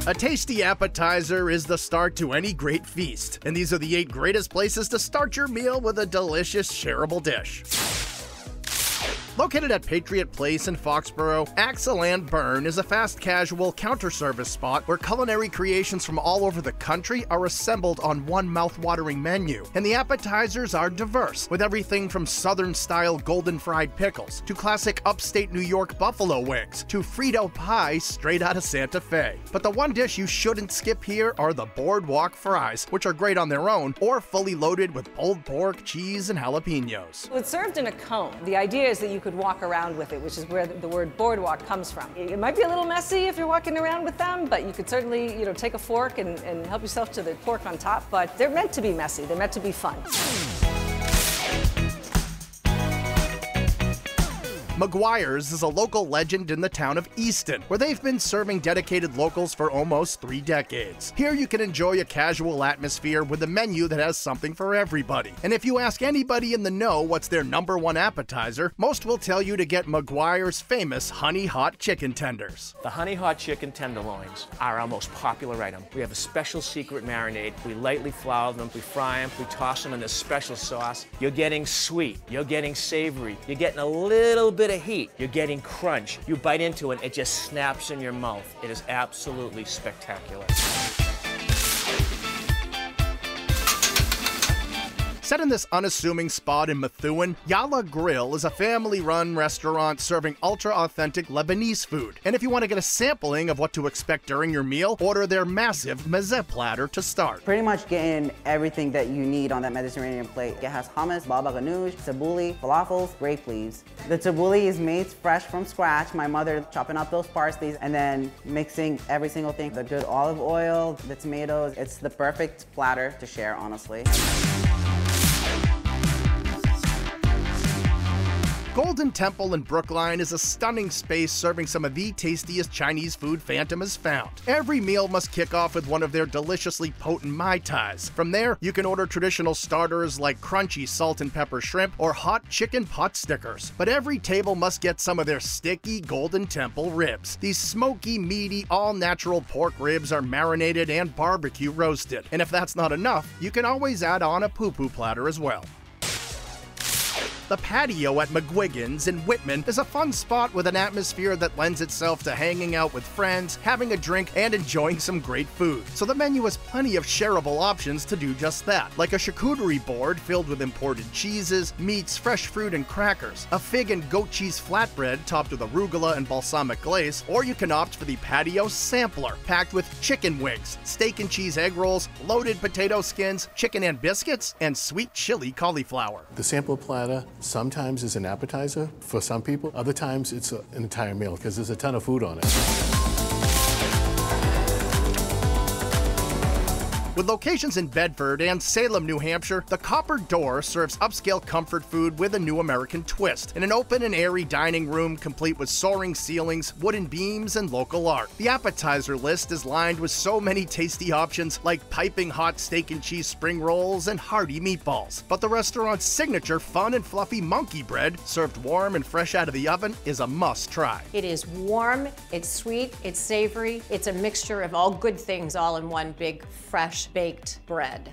A tasty appetizer is the start to any great feast, and these are the 8 greatest places to start your meal with a delicious shareable dish. Located at Patriot Place in Foxboro, Axelland Burn is a fast casual counter-service spot where culinary creations from all over the country are assembled on one mouth-watering menu. And the appetizers are diverse, with everything from southern-style golden fried pickles, to classic upstate New York buffalo wings, to Frito pie straight out of Santa Fe. But the one dish you shouldn't skip here are the boardwalk fries, which are great on their own, or fully loaded with pulled pork, cheese, and jalapenos. It's served in a cone. The idea is that you could walk around with it, which is where the word boardwalk comes from. It might be a little messy if you're walking around with them, but you could certainly, take a fork and help yourself to the pork on top. But they're meant to be messy. They're meant to be fun. Maguires is a local legend in the town of Easton, where they've been serving dedicated locals for almost 3 decades. Here you can enjoy a casual atmosphere with a menu that has something for everybody. And if you ask anybody in the know what's their #1 appetizer, most will tell you to get Maguire's famous honey hot chicken tenders. The honey hot chicken tenderloins are our most popular item. We have a special secret marinade. We lightly flour them, we fry them, we toss them in this special sauce. You're getting sweet, you're getting savory, you're getting a little bit of heat, you're getting crunch. You bite into it, it just snaps in your mouth. It is absolutely spectacular. Set in this unassuming spot in Methuen, Yalla Grill is a family-run restaurant serving ultra-authentic Lebanese food. And if you want to get a sampling of what to expect during your meal, order their massive mezze platter to start. Pretty much getting everything that you need on that Mediterranean plate. It has hummus, baba ganoush, tabbouleh, falafels, grape leaves. The tabbouleh is made fresh from scratch. My mother chopping up those parsleys and then mixing every single thing. The good olive oil, the tomatoes. It's the perfect platter to share, honestly. Golden Temple in Brookline is a stunning space serving some of the tastiest Chinese food Phantom has found. Every meal must kick off with one of their deliciously potent Mai Tais. From there, you can order traditional starters like crunchy salt and pepper shrimp or hot chicken pot stickers. But every table must get some of their sticky Golden Temple ribs. These smoky, meaty, all-natural pork ribs are marinated and barbecue roasted. And if that's not enough, you can always add on a poo-poo platter as well. The Patio at McWiggins in Whitman is a fun spot with an atmosphere that lends itself to hanging out with friends, having a drink, and enjoying some great food. So the menu has plenty of shareable options to do just that, like a charcuterie board filled with imported cheeses, meats, fresh fruit, and crackers, a fig and goat cheese flatbread topped with arugula and balsamic glaze, or you can opt for the Patio Sampler, packed with chicken wings, steak and cheese egg rolls, loaded potato skins, chicken and biscuits, and sweet chili cauliflower. The sample platter sometimes is an appetizer for some people. Other times it's an entire meal because there's a ton of food on it. With locations in Bedford and Salem, New Hampshire, the Copper Door serves upscale comfort food with a new American twist in an open and airy dining room complete with soaring ceilings, wooden beams, and local art. The appetizer list is lined with so many tasty options like piping hot steak and cheese spring rolls and hearty meatballs. But the restaurant's signature fun and fluffy monkey bread, served warm and fresh out of the oven, is a must-try. It is warm, it's sweet, it's savory, it's a mixture of all good things all in one big, fresh, baked bread.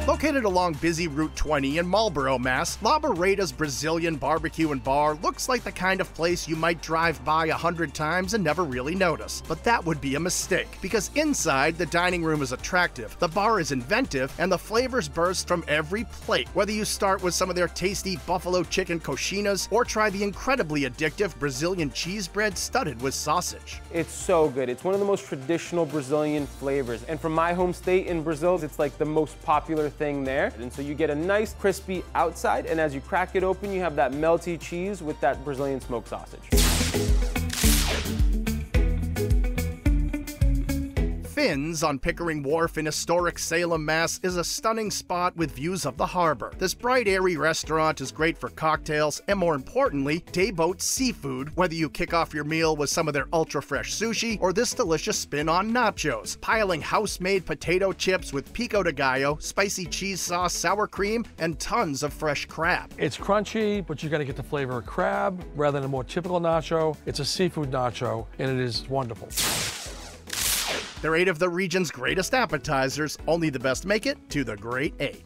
Located along busy Route 20 in Marlborough, Mass., Labaredas Brazilian Barbecue and Bar looks like the kind of place you might drive by 100 times and never really notice. But that would be a mistake, because inside, the dining room is attractive, the bar is inventive, and the flavors burst from every plate. Whether you start with some of their tasty buffalo chicken coxinas or try the incredibly addictive Brazilian cheese bread studded with sausage. It's so good. It's one of the most traditional Brazilian flavors. And from my home state in Brazil, it's like the most popular thing there. And so you get a nice crispy outside, and as you crack it open, you have that melty cheese with that Brazilian smoked sausage. Finz on Pickering Wharf in historic Salem, Mass. is a stunning spot with views of the harbor. This bright, airy restaurant is great for cocktails and, more importantly, dayboat seafood, whether you kick off your meal with some of their ultra-fresh sushi or this delicious spin on nachos, piling house-made potato chips with pico de gallo, spicy cheese sauce, sour cream, and tons of fresh crab. It's crunchy, but you're going to get the flavor of crab rather than a more typical nacho. It's a seafood nacho, and it is wonderful. They're 8 of the region's greatest appetizers. Only the best make it to the Great 8.